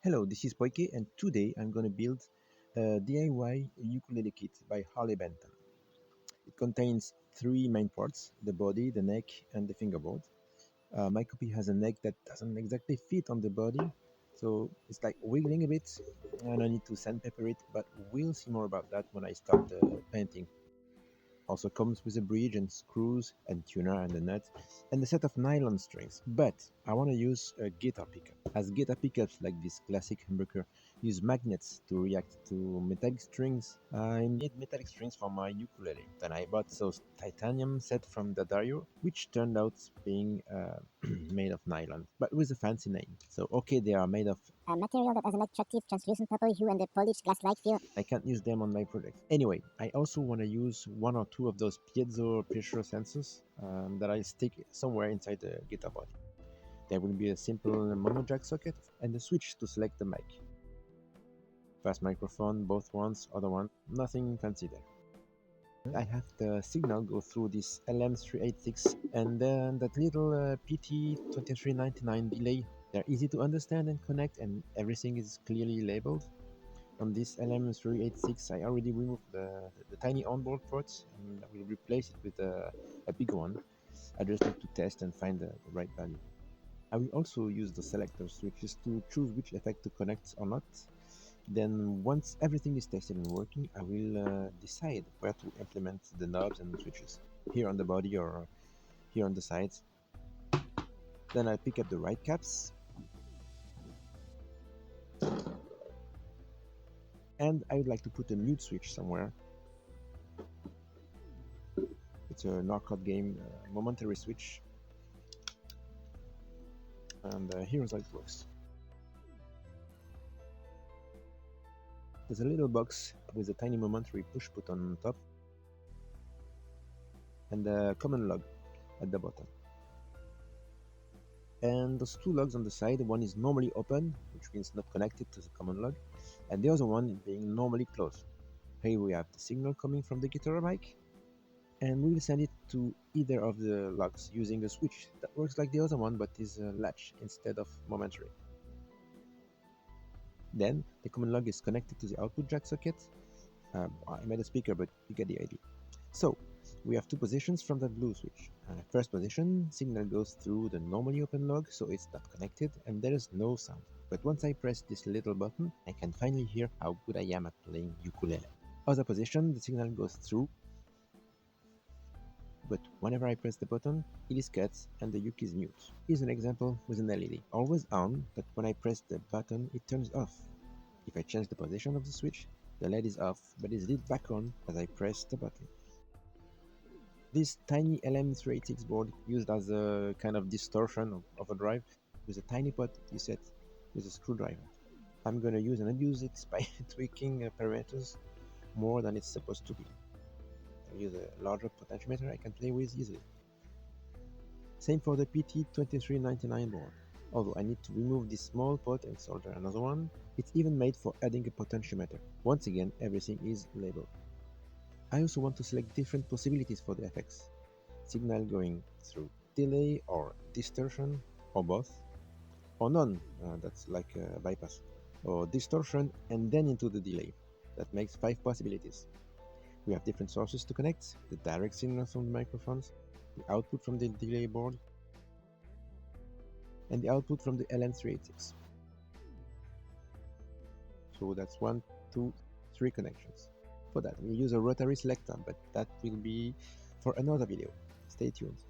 Hello, this is Poike, and today I'm going to build a DIY ukulele kit by Harley Benton. It contains three main parts: the body, the neck, and the fingerboard. My copy has a neck that doesn't exactly fit on the body, so it's like wiggling a bit, and I need to sandpaper it, but we'll see more about that when I start the painting. Also comes with a bridge and screws and tuner and a nut and a set of nylon strings. But I want to use a guitar pickup, as guitar pickups like this classic humbucker use magnets to react to metallic strings. I need metallic strings for my ukulele. Then I bought those titanium set from Dadario, which turned out being made of nylon, but with a fancy name. So okay, they are made of a material that has an attractive translucent purple hue and a polished glass-like feel. I can't use them on my project. Anyway, I also want to use one or two of those piezo pressure sensors that I'll stick somewhere inside the guitar body. There will be a simple mono jack socket and a switch to select the mic. Fast microphone, both ones, other one, nothing fancy there. I have the signal go through this LM386 and then that little PT-2399 delay. They're easy to understand and connect, and everything is clearly labeled. On this LM386, I already removed the tiny onboard ports and I will replace it with a big one. I just need to test and find the right value. I will also use the selector switches to choose which effect to connect or not. Then once everything is tested and working, I will decide where to implement the knobs and switches, here on the body or here on the sides. Then I pick up the right caps, and I would like to put a mute switch somewhere. It's an arcade game, momentary switch, and here's how it works. There's a little box with a tiny momentary push button on top and a common log at the bottom. And those two logs on the side, one is normally open, which means not connected to the common log, and the other one being normally closed. Here we have the signal coming from the guitar mic, and we will send it to either of the logs using a switch that works like the other one but is a latch instead of momentary. Then the common log is connected to the output jack socket. I made a speaker, but you get the idea. So we have two positions from that blue switch. First position, signal goes through the normally open log, so it's not connected and there is no sound. But once I press this little button, I can finally hear how good I am at playing ukulele. Other position, the signal goes through, but whenever I press the button, it is cut and the uke is mute. Here's an example with an LED. Always on, but when I press the button, it turns off. If I change the position of the switch, the LED is off, but is lit back on as I press the button. This tiny LM386 board used as a kind of distortion of a drive with a tiny pot you set with a screwdriver. I'm gonna use and abuse it by tweaking parameters more than it's supposed to be. I use a larger potentiometer I can play with easily. Same for the PT-2399 board. Although I need to remove this small pot and solder another one, it's even made for adding a potentiometer. Once again, everything is labeled. I also want to select different possibilities for the effects. Signal going through delay or distortion, or both, or none, that's like a bypass, or distortion and then into the delay. That makes 5 possibilities. We have different sources to connect: the direct signal from the microphones, the output from the delay board, and the output from the LM386. So that's 1, 2, 3 connections. For that, we'll use a rotary selector, but that will be for another video. Stay tuned.